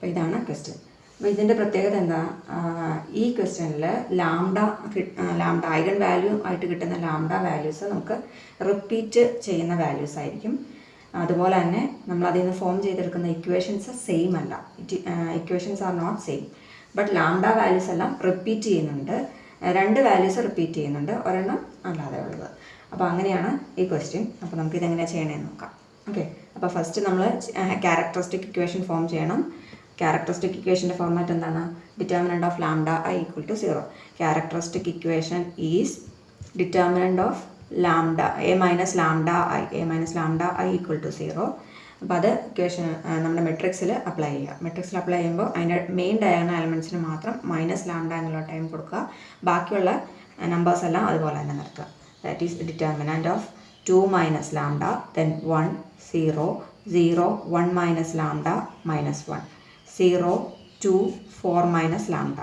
അപ്പോൾ ഇതാണ് ക്വസ്റ്റ്യൻ. അപ്പോൾ ഇതിൻ്റെ പ്രത്യേകത എന്താ, ഈ ക്വസ്റ്റ്യനിൽ ലാംഡ ഐഗൺ വാല്യൂ ആയിട്ട് കിട്ടുന്ന ലാംഡ വാല്യൂസ് നമുക്ക് റിപ്പീറ്റ് ചെയ്യുന്ന വാല്യൂസ് ആയിരിക്കും. അതുപോലെ തന്നെ നമ്മൾ അതിൽ നിന്ന് ഫോം ചെയ്തെടുക്കുന്ന ഇക്വേഷൻസ് സെയിം അല്ല, equations are not same, but lambda values എല്ലാം റിപ്പീറ്റ് ചെയ്യുന്നുണ്ട്. 2 വാല്യൂസ് റിപ്പീറ്റ് ചെയ്യുന്നുണ്ട്, ഒരെണ്ണം അല്ലാതെ ഉള്ളത്. അപ്പോൾ അങ്ങനെയാണ് ഈ ക്വസ്റ്റ്യൻ. അപ്പോൾ നമുക്കിതെങ്ങനെയാണ് ചെയ്യണമെന്ന് നോക്കാം. ഓക്കെ, അപ്പോൾ ഫസ്റ്റ് നമ്മൾ ക്യാരക്ടറിസ്റ്റിക് ഇക്വേഷൻ ഫോം ചെയ്യണം. ക്യാരക്ടറിസ്റ്റിക് ഇക്വേഷൻ്റെ ഫോർമാറ്റ് എന്താണ്? Determinant of lambda I equal to 0. Characteristic equation is determinant of lambda A minus lambda I equal to 0. അപ്പോൾ അത് ഇക്വേഷൻ നമ്മുടെ മെട്രിക്സിൽ അപ്ലൈ ചെയ്യുക. മെട്രിക്സിൽ അപ്ലൈ ചെയ്യുമ്പോൾ അതിൻ്റെ മെയിൻ ഡയഗണൽ എലമെൻറ്റ്സിന് മാത്രം മൈനസ് ലാംഡ എന്നുള്ള ടൈം കൊടുക്കുക, ബാക്കിയുള്ള നമ്പേഴ്സ് എല്ലാം അതുപോലെ തന്നെ നിർത്തുക. That is determinant of 2 minus lambda, then 1 0 0 1 minus lambda minus 1 0 2 4 minus lambda.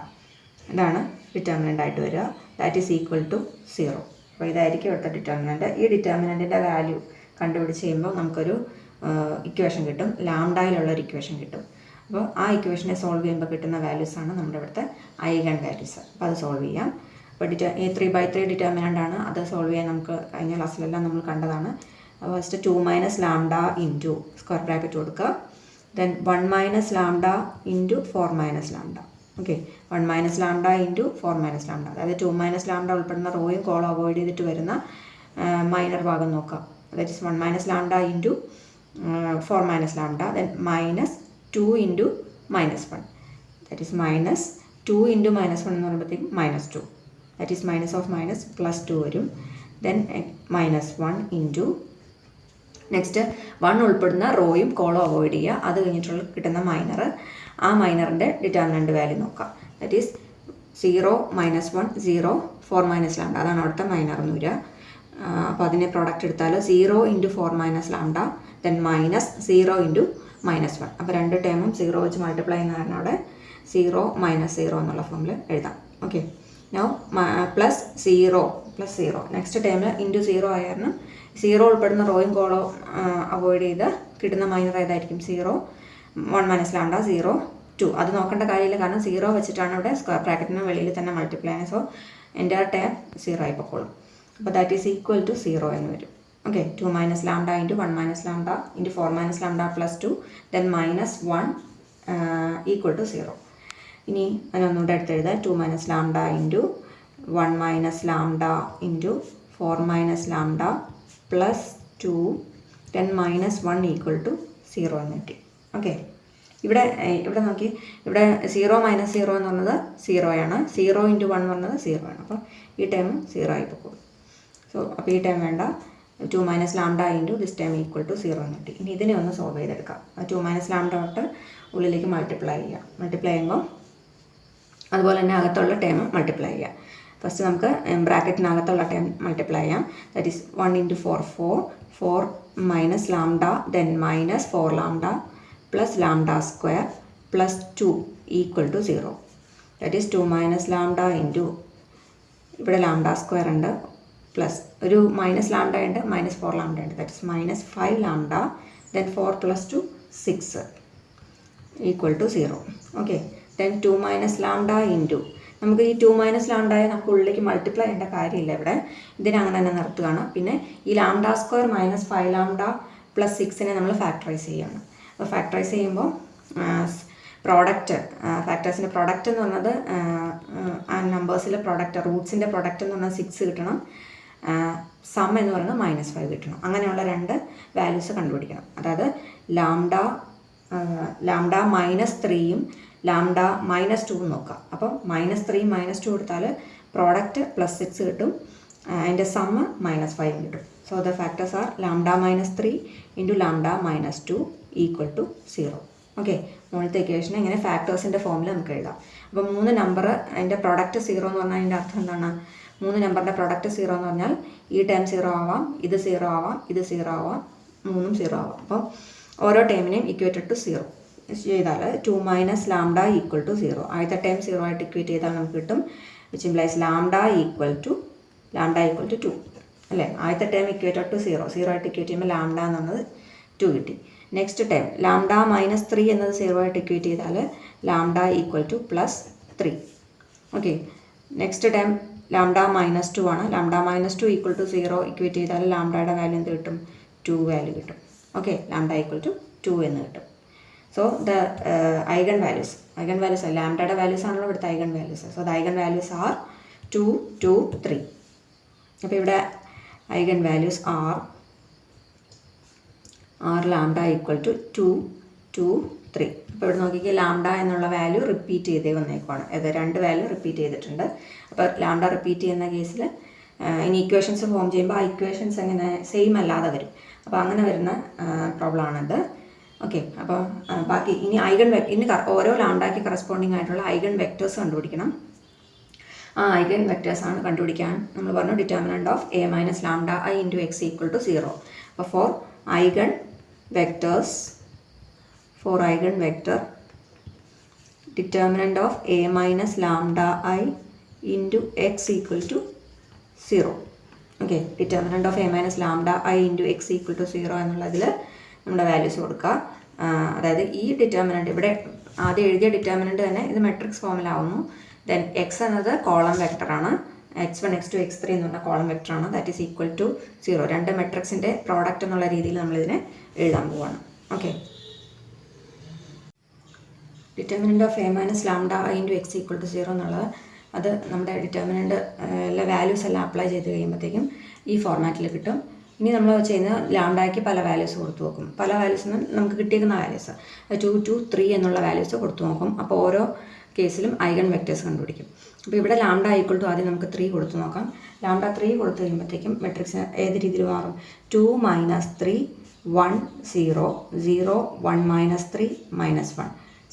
ഇതാണ് ഡിറ്റർമിനൻ്റ് ആയിട്ട് വരിക. That is equal to 0. അപ്പോൾ ഇതായിരിക്കും ഇവിടുത്തെ ഡിറ്റർമിനൻ്റ്. ഈ ഡിറ്റർമിനൻറ്റിൻ്റെ വാല്യൂ കണ്ടുപിടിച്ച് കഴിയുമ്പോൾ നമുക്കൊരു ഇക്വേഷൻ കിട്ടും, ലാംഡയിലുള്ളൊരു ഇക്വേഷൻ കിട്ടും. അപ്പോൾ ആ ഇക്വേഷനെ സോൾവ് ചെയ്യുമ്പോൾ കിട്ടുന്ന വാല്യൂസാണ് നമ്മുടെ ഇവിടുത്തെ ഐഗൺ വാല്യൂസ്. അപ്പോൾ അത് സോൾവ് ചെയ്യാം. അപ്പോൾ 3/3 ഡിറ്റർമിനൻ്റ് ആണ്, അത് സോൾവ് ചെയ്യാൻ നമുക്ക് കഴിഞ്ഞ ക്ലാസ്സിലെല്ലാം നമ്മൾ കണ്ടതാണ്. First 2 minus lambda into square bracket കൊടുക്കുക, then 1 minus lambda into 4 minus lambda. Okay, 1 minus lambda into 4 minus lambda, അതായത് 2 മൈനസ് ലാംഡ ഉൾപ്പെടുന്ന റോയും കോളും അവോയ്ഡ് ചെയ്തിട്ട് വരുന്ന മൈനർ ഭാഗം നോക്കുക. That is 1 minus lambda into 4 minus lambda, then minus 2 into minus 1, that is minus 2 into minus 1 എന്ന് പറയുമ്പോഴത്തേക്കും minus 2, that is minus of minus plus 2 വരും. ദെൻ മൈനസ് 1 ഇൻറ്റു നെക്സ്റ്റ് 1 ഉൾപ്പെടുന്ന റോയും കോളും അവോയ്ഡ് ചെയ്യുക. അത് കഴിഞ്ഞിട്ടുള്ള കിട്ടുന്ന മൈനർ, ആ മൈനറിൻ്റെ ഡിറ്റർമിനൻ്റ് വാല്യൂ നോക്കാം. That is 0 minus 1 0 4 minus lambda, അതാണ് അവിടുത്തെ മൈനർ എന്ന് വരിക. അപ്പോൾ അതിനെ പ്രോഡക്റ്റ് എടുത്താൽ 0 into 4 minus lambda, then minus 0 into minus 1. അപ്പോൾ 2 ടേമും 0 വെച്ച് മൾട്ടിപ്ലൈ ചെയ്യുന്ന കാരണം അവിടെ 0 മൈനസ് 0 എന്നുള്ള ഫോമിൽ എഴുതാം. ഓക്കെ, നൗ പ്ലസ് 0 നെക്സ്റ്റ് ടേമിൽ ഇൻറ്റു 0 ആയ കാരണം 0 ഉൾപ്പെടുന്ന റോയും കോളോ അവോയ്ഡ് ചെയ്ത് കിട്ടുന്ന മൈനർ ഏതായിരിക്കും? 0 1 മൈനസ് ലാംഡ 0 2. അത് നോക്കേണ്ട കാര്യമില്ല, കാരണം 0 വെച്ചിട്ടാണ് ഇവിടെ സ്ക്വയർ ബ്രാക്കറ്റിന് വെളിയിൽ തന്നെ മൾട്ടിപ്ലൈ ആണ്. സോ എൻ്റെ ടേം 0 ആയി പൊക്കോളും. അപ്പോൾ ദാറ്റ് ഈസ് ഈക്വൽ ടു 0 എന്ന് വരും. Okay, 2 minus lambda into 1 minus lambda into 4 minus lambda plus 2, then minus 1 equal to 0. ഇനി അതിനൊന്നുകൂടെ എടുത്തെഴുതാം. 2 minus lambda into 1 minus lambda into 4 minus lambda plus 2, then minus 1 equal to 0 എന്ന് കിട്ടി. Okay, ഇവിടെ നോക്കി, ഇവിടെ 0 മൈനസ് 0 എന്ന് പറഞ്ഞത് 0 ആണ്, 0 ഇൻറ്റു 1 എന്ന് പറഞ്ഞത് 0 ആണ്. അപ്പോൾ ഈ ടൈം 0 ആയി പോകും. സോ അപ്പോൾ ഈ ടൈം വേണ്ട, 2 minus lambda into this time equal to 0 എന്ന് കിട്ടി. ഇനി ഇതിനെ ഒന്ന് സോൾവ് ചെയ്തെടുക്കാം. 2 മൈനസ് ലാംഡ തൊട്ട് ഉള്ളിലേക്ക് മൾട്ടിപ്ലൈ ചെയ്യുക. മൾട്ടിപ്ലൈ ചെയ്യുമ്പോൾ അതുപോലെ തന്നെ അകത്തുള്ള ടൈം മൾട്ടിപ്ലൈ ചെയ്യുക. ഫസ്റ്റ് നമുക്ക് ബ്രാക്കറ്റിനകത്തുള്ള ടൈം മൾട്ടിപ്ലൈ ചെയ്യാം. That is 1 into 4 minus lambda, then minus 4 lambda plus lambda square plus 2 equal to 0. That is 2 minus lambda into ഇവിടെ ലാംഡ സ്ക്വയർ ഉണ്ട്, പ്ലസ് ഒരു മൈനസ് ലാംഡ ഉണ്ട്, മൈനസ് 4 ലാംഡ ഉണ്ട്, that is minus 5 lambda, then 4 plus 2 6 equal to 0. Okay, then 2 minus lambda into, നമുക്ക് ഈ 2 minus ലാംഡയെ നമുക്ക് ഉള്ളിലേക്ക് multiply ചെയ്യേണ്ട കാര്യമില്ല, ഇവിടെ ഇതിനെ അങ്ങനെ തന്നെ നിർത്തുകയാണ്. പിന്നെ ഈ lambda square minus 5 lambda plus 6നെ നമ്മൾ ഫാക്ടറൈസ് ചെയ്യുകയാണ്. അപ്പോൾ ഫാക്ടറൈസ് ചെയ്യുമ്പോൾ പ്രോഡക്റ്റ്, ഫാക്ടേഴ്സിൻ്റെ പ്രോഡക്റ്റ് എന്ന് പറഞ്ഞത് ആ നമ്പേഴ്സിലെ പ്രോഡക്റ്റ്, റൂട്ട്സിൻ്റെ പ്രോഡക്റ്റ് എന്ന് പറഞ്ഞാൽ 6 കിട്ടണം, സം എന്ന് പറയുന്നത് -5 കിട്ടണം. അങ്ങനെയുള്ള 2 വാല്യൂസ് കണ്ടുപിടിക്കണം. അതായത് ലാംഡ -3യും ലാംഡ -2 നോക്കാം. അപ്പം -3 -2 കൊടുത്താൽ പ്രോഡക്റ്റ് +6 കിട്ടും, അതിൻ്റെ സമ്മ് -5 കിട്ടും. So the factors are lambda -3 into lambda -2 equal to 0. Okay, മുകളിലത്തെ ഇക്വേഷൻ ഇങ്ങനെ ഫാക്ടേഴ്സിൻ്റെ ഫോമിൽ നമുക്ക് എഴുതാം. അപ്പോൾ 3 നമ്പർ അതിൻ്റെ പ്രോഡക്റ്റ് 0 എന്ന് പറഞ്ഞാൽ അതിൻ്റെ അർത്ഥം എന്താണ്? 3 നമ്പറിൻ്റെ പ്രോഡക്റ്റ് 0 എന്ന് പറഞ്ഞാൽ ഈ ടൈം 0 ആവാം, ഇത് 0 ആവാം, ഇത് 0 ആവാം, 3ഉം 0 ആവാം. അപ്പോൾ ഓരോ ടൈമിനെയും ഇക്വേറ്റഡ് ടു 0 ചെയ്താൽ 2 മൈനസ് ലാംഡ ഈക്വൽ ടു 0. ആദ്യത്തെ ടൈം 0 ആയിട്ട് ഇക്വേറ്റ് ചെയ്താൽ നമുക്ക് കിട്ടും, which implies lambda equal to 2 അല്ലേ? ആദ്യത്തെ ടൈം ഇക്വേറ്റഡ് ടു 0 ആയിട്ട് ഇക്വേറ്റ് ചെയ്യുമ്പോൾ ലാംഡ എന്നുള്ളത് 2 കിട്ടി. നെക്സ്റ്റ് ടൈം ലാംഡ -3 എന്നത് 0 ആയിട്ട് ഇക്വേറ്റ് ചെയ്താൽ lambda equal to +3. Okay, next time lambda -2 ആണ്. ലാംഡ -2 ഈക്വൽ ടു 0 ഇക്വേറ്റ് ചെയ്താൽ ലാംഡയുടെ വാല്യൂ എന്ത് കിട്ടും? 2 വാല്യൂ കിട്ടും. ഓക്കെ, ലാംഡ ഈക്വൽ ടു 2 എന്ന് കിട്ടും. സോ ദ ഐഗൺ വാല്യൂസ് ലാംഡയുടെ വാല്യൂസ് ആണല്ലോ ഇവിടുത്തെ eigen values. So the eigen values are 2, 2, 3. അപ്പോൾ ഇവിടെ eigen values are lambda equal to 2, 2, 3. അപ്പോൾ ഇവിടെ നോക്കിയാൽ ലാംഡ എന്നുള്ള വാല്യൂ റിപ്പീറ്റ് ചെയ്തേ വന്നേക്കുവാണ്. അത് 2 വാല്യൂ റിപ്പീറ്റ് ചെയ്തിട്ടുണ്ട്. അപ്പോൾ ലാംഡ റിപ്പീറ്റ് ചെയ്യുന്ന കേസിൽ ഇനി ഇക്വേഷൻസ് ഫോം ചെയ്യുമ്പോൾ ആ ഇക്വേഷൻസ് എങ്ങനെ സെയിം അല്ലാതെ വരും. അപ്പോൾ അങ്ങനെ വരുന്ന പ്രോബ്ലം ആണത്. ഓക്കെ, അപ്പോൾ ബാക്കി ഇനി ഇനി ഓരോ ലാംഡയ്ക്ക് കറസ്പോണ്ടിങ് ആയിട്ടുള്ള ഐഗൺ വെക്റ്റേഴ്സ് കണ്ടുപിടിക്കണം. ആ ഐഗൺ വെക്റ്റേഴ്സാണ് കണ്ടുപിടിക്കാൻ നമ്മൾ പറഞ്ഞു determinant of a - lambda i × x = 0. അപ്പോൾ for eigen vector determinant of a - lambda i × x = 0. Okay, determinant of a - lambda i × x = 0 എന്നുള്ളതിൽ നമ്മുടെ വാല്യൂസ് കൊടുക്കുക. അതായത് ഈ ഡിറ്റർമിനന്റ് ഇവിടെ ആദ്യം എഴുതിയ ഡിറ്റർമിനന്റ് തന്നെ ഇത് മെട്രിക്സ് ഫോമിലാവുന്നു. ദെൻ എക്സ് എന്നത് കോളം വെക്ടറാണ്. x1, x2, x3 എന്ന് പറഞ്ഞ കോളം വെക്ടറാണ്. That is equal to 0. 2 മെട്രിക്സിൻ്റെ പ്രോഡക്റ്റ് എന്നുള്ള രീതിയിൽ നമ്മളിതിനെ എഴുതാൻ പോവാണ്. Okay, determinant of a - lambda i × x = 0 എന്നുള്ളത് അത് നമ്മുടെ ഡിറ്റർമിനന്റ് വാല്യൂസ് എല്ലാം അപ്ലൈ ചെയ്ത് കഴിയുമ്പോഴത്തേക്കും ഈ ഫോർമാറ്റിൽ കിട്ടും. ഇനി നമ്മൾ ചെയ്യുന്ന ലാംഡയ്ക്ക് പല വാല്യൂസ് കൊടുത്തു നോക്കും. പല വാല്യൂസിനും നമുക്ക് കിട്ടിയിരിക്കുന്ന വാല്യൂസ് 2, 2, 3 എന്നുള്ള വാല്യൂസ് കൊടുത്തു നോക്കും. അപ്പോൾ ഓരോ കേസിലും ഐഗൺ വെക്റ്റേഴ്സ് കണ്ടുപിടിക്കും. അപ്പോൾ ഇവിടെ ലാംഡ ഈക്വൽ ടു ആദ്യം നമുക്ക് 3 കൊടുത്തു നോക്കാം. ലാംഡ 3 കൊടുത്തു കഴിയുമ്പോഴത്തേക്കും മെട്രിക്സിന് ഏത് രീതിയിൽ മാറും? 2 - 3 1 0 0 1 - 3 -1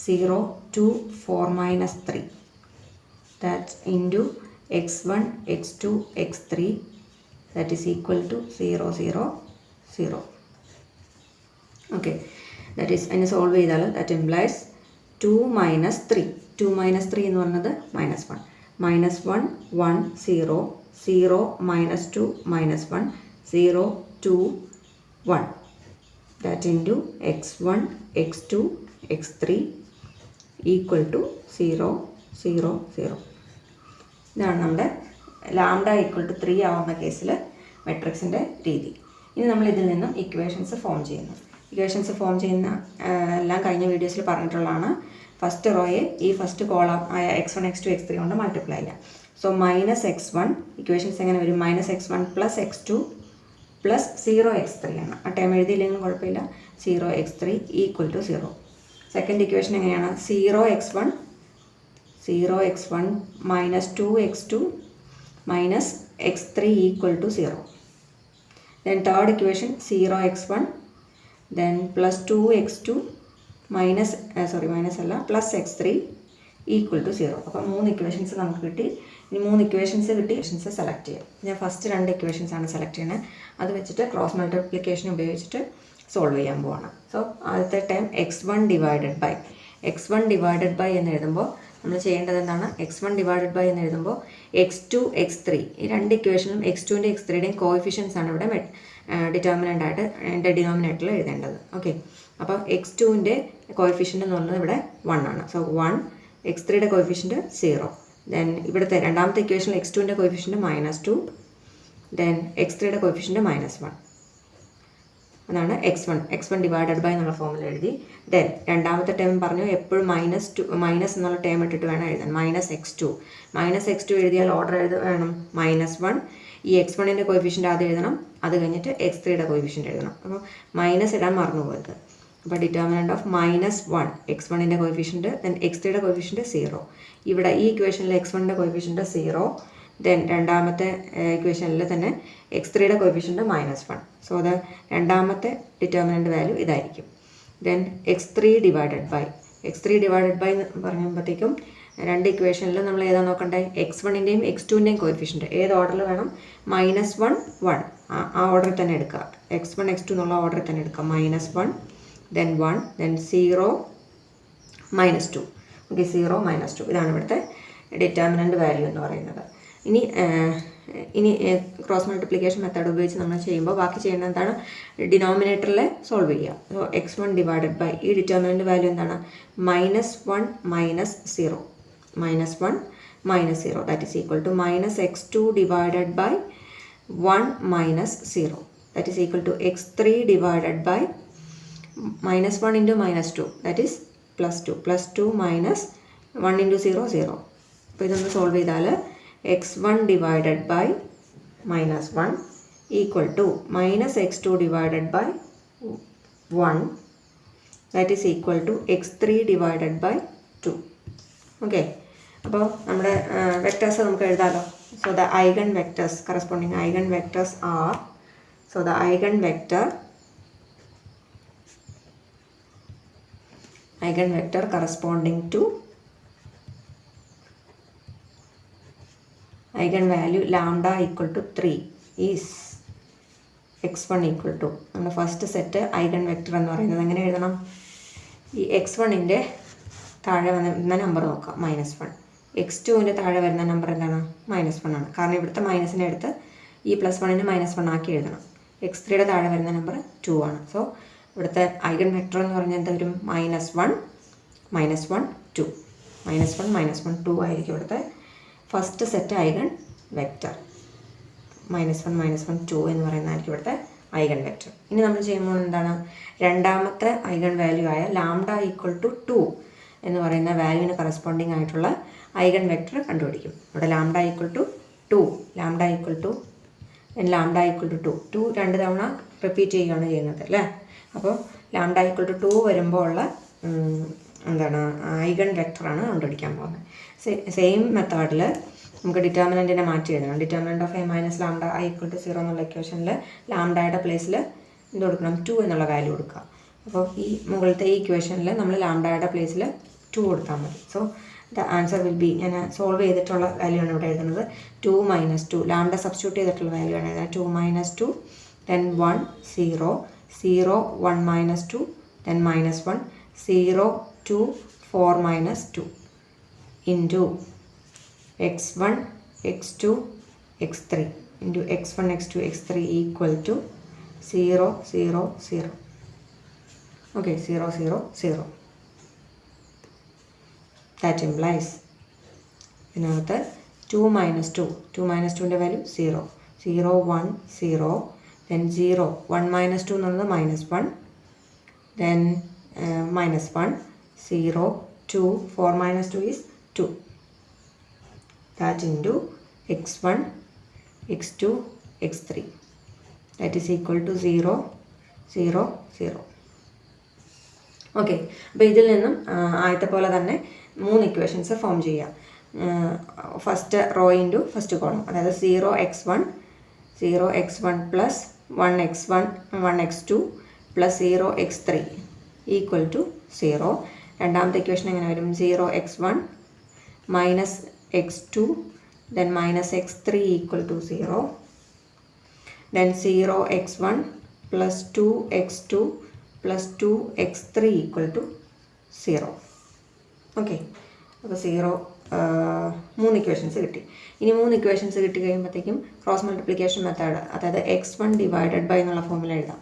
0 2 4 - 3 that's into x1 x2 x3 that is equal to 0 0 0. Okay, that is അതിനെ സോൾവ് ചെയ്താൽ that implies 2 - 3 എന്ന് പറഞ്ഞത് -1 -1 1 0 0 -2 -1 0 2 1 that into x1 x2 x3 equal to 0 0 0. ഇതാണ് നമ്മുടെ ലാംഡ ഈക്വൽ ടു 3 ആവുന്ന കേസിൽ മെട്രിക്സിൻ്റെ രീതി. ഇനി നമ്മൾ ഇതിൽ നിന്നും ഇക്വേഷൻസ് ഫോം ചെയ്യുന്നു. ഇക്വേഷൻസ് ഫോം ചെയ്യുന്ന എല്ലാം കഴിഞ്ഞ വീഡിയോസിൽ പറഞ്ഞിട്ടുള്ളതാണ്. ഫസ്റ്റ് റോയെ ഈ ഫസ്റ്റ് കോളം ആയ x1 x2 x3 കൊണ്ട് മൾട്ടിപ്ലൈ ചെയ്യാം. സോ -x1 ഇക്വേഷൻസ് എങ്ങനെ വരും? -x1 + x2 + 0x3 ആണ്. ആ ടൈം എഴുതിയില്ലെങ്കിലും കുഴപ്പമില്ല. 0x3 = 0. സെക്കൻഡ് ഇക്വേഷൻ എങ്ങനെയാണ്? 0x1 - 2x2 - x3 = 0. Then third equation 0x1 then +2x2 +x3 = 0. അപ്പോൾ 3 ഇക്വേഷൻസ് നമുക്ക് കിട്ടി. ഇനി 3 ഇക്വേഷൻസ് സെലക്ട് ചെയ്യാം. ഞാൻ ഫസ്റ്റ് 2 ഇക്വേഷൻസ് ആണ് സെലക്ട് ചെയ്യുന്നത്. അത് വെച്ചിട്ട് ക്രോസ് മൾട്ടിപ്ലിക്കേഷൻ ഉപയോഗിച്ചിട്ട് സോൾവ് ചെയ്യാൻ പോവാണ്. സോ ആദ്യത്തെ ടൈം x1 ഡിവൈഡഡ് ബൈ എന്ന് എഴുതുമ്പോൾ നമ്മൾ ചെയ്യേണ്ടത് എന്താണ്? x1 ഡിവൈഡഡ് ബൈ എന്ന് എഴുതുമ്പോൾ x2 x3 ഈ 2 ഇക്വേഷനും x2ൻ്റെയും x3യുടെയും കോഎഫിഷ്യൻസ് ആണ് ഇവിടെ ഡിറ്റർമിനൻ്റ് ആയിട്ട് എൻ്റെ ഡിനോമിനേറ്ററിൽ എഴുതേണ്ടത്. ഓക്കെ, അപ്പോൾ x2ൻ്റെ കോഎഫിഷ്യൻ്റ് എന്ന് പറയുന്നത് ഇവിടെ 1 ആണ്. So 1, x3യുടെ coefficient 0. ദെൻ ഇവിടുത്തെ രണ്ടാമത്തെ ഇക്വേഷനിൽ x2ൻ്റെ കോഎഫിഷ്യൻ്റ് -2 ദെൻ x3യുടെ കോഎഫിഷ്യൻ്റ് -1. അതാണ് x1 ഡിവൈഡഡ് ബൈ എന്നുള്ള ഫോമിൽ എഴുതി. ദെൻ രണ്ടാമത്തെ ടേം പറഞ്ഞു എപ്പോഴും മൈനസ് എന്നുള്ള ടേം ഇട്ടിട്ട് വേണം എഴുതാൻ. -x2 എഴുതിയാൽ ഓർഡർ വേണം -1. ഈ x1ൻ്റെ കോഎഫിഷ്യൻ്റ് ആദ്യം എഴുതണം. അത് കഴിഞ്ഞിട്ട് x3യുടെ കോഎഫിഷ്യൻ്റ് എഴുതണം. അപ്പോൾ മൈനസ് ഇടാൻ മറന്നു പോകരുത്. അപ്പോൾ ഡിറ്റർമിനന്റ് ഓഫ് -1 x1ൻ്റെ കോഎഫിഷ്യൻ്റ് ദെൻ x3യുടെ കോഎഫിഷ്യൻ്റ് 0. ഇവിടെ ഈ ഇക്വേഷനിൽ x1ൻ്റെ കോഎഫിഷ്യൻ്റ് 0. ദെൻ രണ്ടാമത്തെ ഇക്വേഷനിൽ തന്നെ x3യുടെ കോഎഫിഷ്യൻ്റ് -1. സോ അത് രണ്ടാമത്തെ ഡിറ്റർമിനൻ്റ് വാല്യൂ ഇതായിരിക്കും. ദെൻ x3 ഡിവൈഡഡ് ബൈ എന്ന് പറയുമ്പോഴത്തേക്കും 2 ഇക്വേഷനിലും നമ്മൾ ഏതാ നോക്കണ്ടേ? x1ൻ്റെയും x2ൻ്റെയും കോഎഫിഷ്യൻ്റ് ഏത് ഓർഡറിൽ വേണം? -1 1 ആ ഓർഡറിൽ തന്നെ എടുക്കുക. x1 x2 എന്നുള്ള ഓർഡറിൽ തന്നെ എടുക്കുക. -1 ദെൻ 1 ദെൻ 0 -2. ഓക്കെ, 0 -2 ഇതാണ് ഇവിടുത്തെ ഡിറ്റർമിനൻ്റ് വാല്യൂ എന്ന് പറയുന്നത്. ഇനി ഇനി ക്രോസ് മൾട്ടിപ്ലിക്കേഷൻ മെത്തേഡ് ഉപയോഗിച്ച് നമ്മൾ ചെയ്യുമ്പോൾ ബാക്കി ചെയ്യേണ്ടത് എന്താണ്, ഡിനോമിനേറ്ററിൽ സോൾവ് ചെയ്യുക. സോ x1 ഡിവൈഡഡ് ബൈ ഈ ഡിറ്റർമിനൻ്റ് വാല്യൂ എന്താണ്, -1 -0 -1 -0 that is equal to -x2 divided by 1 -0 that is equal to x3 divided by -1 into -2 that is +2 +2 -1 into 0 0. അപ്പോൾ ഇതൊന്ന് സോൾവ് ചെയ്താൽ x1 divided by -1 equal to -x2 divided by 1 that is equal to x3 divided by 2. Okay, അപ്പോൾ നമ്മുടെ vectors നമുക്ക് എഴുതാമല്ലോ. So the eigen vectors corresponding eigen vectors are, so the eigen vector corresponding to eigenvalue lambda equal to 3 is x1 equal to നമ്മുടെ first set eigen vector എന്ന് പറയുന്നത് എങ്ങനെ എഴുതണം, ഈ x1ൻ്റെ താഴെ വരുന്ന നമ്പർ നോക്കാം -1, x2ൻ്റെ താഴെ വരുന്ന നമ്പർ എന്താണ്, -1 ആണ്. കാരണം ഇവിടുത്തെ മൈനസിനെ എടുത്ത് ഈ +1നെ -1 ആക്കി എഴുതണം. x3യുടെ താഴെ വരുന്ന നമ്പർ 2 ആണ്. സോ ഇവിടുത്തെ ഐഗൺ വെക്ടർ എന്ന് പറഞ്ഞാൽ എന്താ വരും, -1 -1 2 -1 -1 2 ആയിരിക്കും ഇവിടുത്തെ ഫസ്റ്റ് സെറ്റ് ഐഗൺ വെക്ടർ. -1 -1 2 എന്ന് പറയുന്നതായിരിക്കും ഇവിടുത്തെ ഐഗൺ വെക്ടർ. ഇനി നമ്മൾ ചെയ്യുമ്പോൾ എന്താണ്, രണ്ടാമത്തെ ഐഗൺ വാല്യൂ ആയ ലാംഡ ഈക്വൽ ടു 2 എന്ന് പറയുന്ന വാല്യൂവിന് കറസ്പോണ്ടിങ് ആയിട്ടുള്ള ഐഗൺ വെക്ടർ കണ്ടുപിടിക്കും. ഇവിടെ lambda equal to 2 lambda equal to 2 രണ്ട് തവണ റിപ്പീറ്റ് ചെയ്യുകയാണ് ചെയ്യുന്നത് അല്ലേ. അപ്പോൾ ലാംഡ ഈക്വൽ ടു 2 വരുമ്പോൾ ഉള്ള എന്താണ് ഐഗൺ വെക്ടറാണ് കണ്ടുപിടിക്കാൻ പോകുന്നത്. സെയിം മെത്തേഡിൽ നമുക്ക് ഡിറ്റർമിനൻറ്റിനെ മാറ്റി എഴുതണം. Determinant of a minus lambda i equal to 0 എന്നുള്ള ഇക്വേഷനിൽ ലാംഡയുടെ പ്ലേസിൽ എന്ത് കൊടുക്കണം, 2 എന്നുള്ള വാല്യൂ കൊടുക്കുക. അപ്പോൾ ഈ മുകളിലത്തെ ഈ ഇക്വേഷനിൽ നമ്മൾ ലാംഡയുടെ പ്ലേസിൽ 2 കൊടുത്താൽ മതി. So the answer will be, ഞാൻ സോൾവ് ചെയ്തിട്ടുള്ള വാല്യൂ ആണ് ഇവിടെ എഴുതുന്നത്, 2 - 2 ലാംഡ സബ്സ്റ്റിറ്റ്യൂട്ട് ചെയ്തിട്ടുള്ള വാല്യൂ ആണ് എഴുതുന്നത്. 2 - 2 then 1 0 0 1 - 2 then -1 0 2 4 - 2 into x1 x2 x3 into x1 x2 x3 equal to 0 0 0. Okay, 0 0 0. That implies ഇതിനകത്ത് 2 - 2 2 ൻ്റെ വാല്യൂ 0 0 1 0 then 0 1 - 2 എന്നുള്ളത് -1 then -1 0 2 4 - 2 is 2. That into x1 x2 x3 that is equal to 0 0 0. Okay, അപ്പോൾ ഇതിൽ നിന്നും ആദ്യത്തെ പോലെ തന്നെ 3 ഇക്വേഷൻസ് ഫോം ചെയ്യാം. First rho into first column, അതായത് 0x1 plus 1x1 1x2 plus 0x3 equal to 0. രണ്ടാമത്തെ ഇക്വേഷൻ എങ്ങനെ വരും, 0x1 minus x2 then minus x3 equal to 0. Then 0x1 plus 2x2 plus 2x3 equal to 0. Okay, അപ്പോൾ 0 3 equations കിട്ടി. ഇനി 3 equations കിട്ടി കഴിയുമ്പോഴത്തേക്കും cross multiplication method, അതായത് x1 divided by എന്നുള്ള ഫോമിൽ എഴുതാം.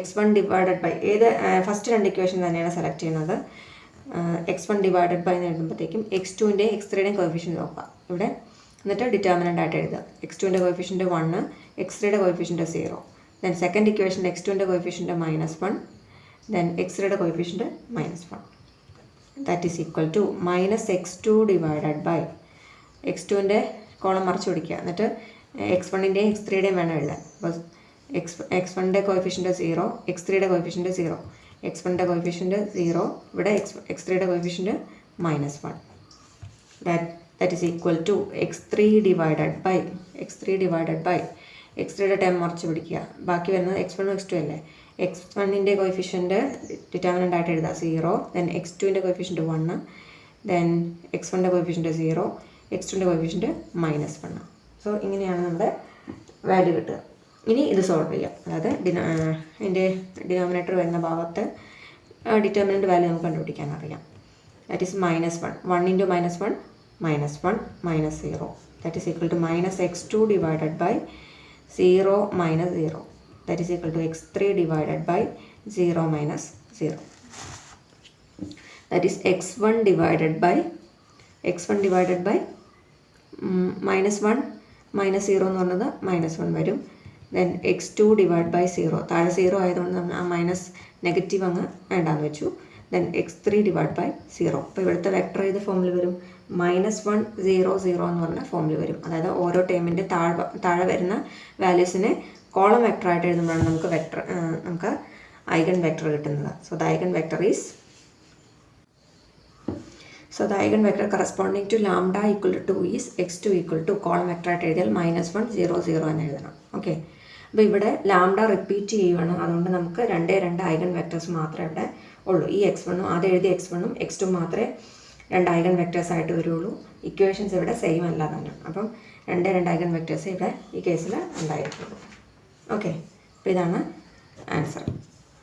x1 ഡിവൈഡഡ് ബൈ ഏത് ഫസ്റ്റ് 2 ഇക്വേഷൻ തന്നെയാണ് സെലക്ട് ചെയ്യുന്നത്. x1 ഡിവൈഡഡ് ബൈ എന്ന് എഴുതുമ്പോഴത്തേക്കും x2ൻ്റെയും x3യുടെയും കോഎഫിഷ്യൻറ്റ് നോക്കുക ഇവിടെ, എന്നിട്ട് ഡിറ്റർമിനൻ്റ് ആയിട്ട് എഴുതുക. x2ൻ്റെ കോഎഫിഷ്യൻറ്റ് 1, x3യുടെ കോഎഫിഷ്യൻറ്റ് 0. ദെൻ സെക്കൻഡ് ഇക്വേഷൻ്റെ x2ൻ്റെ കോഎഫിഷ്യൻറ്റ് -1, ദെൻ x3യുടെ coefficient -1. That is equal to -x2 divided by x2ൻ്റെ കോളം മറിച്ച് പിടിക്കുക, എന്നിട്ട് x1ൻ്റെയും x3യുടെയും വേണം എഴുതാൻ. അപ്പോൾ x1ൻ്റെ കോഎഫിഷ്യൻറ്റ് 0, x3യുടെ കോഎഫിഷ്യൻറ്റ് 0, x1ൻ്റെ കോഎഫിഷ്യൻറ്റ് 0, ഇവിടെ x3യുടെ coefficient -1. That is equal to x3 divided by x3യുടെ ടൈം മറിച്ച് പിടിക്കുക, ബാക്കി വരുന്നത് x1 x2 അല്ലേ. x1ൻ്റെ കോഎഫിഷ്യൻറ്റ് ഡിറ്റർമിനൻ്റ് ആയിട്ട് എഴുതുക 0, ദെൻ x2ൻ്റെ കോഎഫിഷ്യൻറ്റ് 1, ദെൻ x1ൻ്റെ കോഎഫിഷ്യൻറ്റ് 0, x2ൻ്റെ കോഎഫിഷ്യൻറ്റ് -1. സോ ഇങ്ങനെയാണ് നമ്മുടെ വാല്യൂ കിട്ടുക. ഇനി ഇത് സോൾവ് ചെയ്യാം, അതായത് ഇതിൻ്റെ ഡിനോമിനേറ്റർ വരുന്ന ഭാഗത്ത് ഡിറ്റർമിനൻ്റ് വാല്യൂ നമുക്ക് കണ്ടുപിടിക്കാൻ അറിയാം. That is -1 1 into -1 -1 -0. That is equal to -x2 divided by 0 minus 0. That is equal to x3 divided by 0 minus 0. That is x1 divided by -1 minus 0 എന്ന് പറഞ്ഞത് -1 വരും. ദെൻ x2 ഡിവൈഡ് ബൈ 0, താഴെ 0 ആയതുകൊണ്ട് നമ്മൾ ആ മൈനസ് നെഗറ്റീവ് അങ്ങ് വേണ്ടാന്ന് വെച്ചു. Then x3 divide by 0. അപ്പോൾ ഇവിടുത്തെ വെക്ടർ ഏത് ഫോമിൽ വരും? -1 0 0 എന്ന് പറഞ്ഞ ഫോമിൽ വരും. അതായത് ഓരോ ടേമിൻ്റെ താഴെ വരുന്ന വാല്യൂസിനെ കോളം വെക്ടറായിട്ട് എഴുതുമ്പോഴാണ് നമുക്ക് ഐഗൺ വെക്ടർ കിട്ടുന്നത്. So the eigen vector is the eigenvector corresponding to lambda equal to 2 is x2 equal to column vector ആയിട്ട് എഴുതിയാൽ -1 0 0 എന്ന് എഴുതണം. ഓക്കെ, അപ്പോൾ ഇവിടെ ലാംഡ റിപ്പീറ്റ് ചെയ്യുകയാണ്. അതുകൊണ്ട് നമുക്ക് രണ്ട് ഐഗൺ വെക്ടേഴ്സ് മാത്രമേ ഇവിടെ ഉള്ളൂ. ഈ x1 ആദ്യം എഴുതിയ x1 x2 മാത്രമേ രണ്ട് ഐഗൺ വെക്ടേഴ്സ് ആയിട്ട് വരുള്ളൂ. ഇക്വേഷൻസ് ഇവിടെ സെയിം അല്ല തന്നെ. അപ്പം രണ്ട് ഐഗൺ വെക്ടേഴ്സ് ഇവിടെ ഈ കേസിൽ ഉണ്ടായിരിക്കുള്ളൂ. ഓക്കെ, അപ്പോൾ ഇതാണ് ആൻസർ.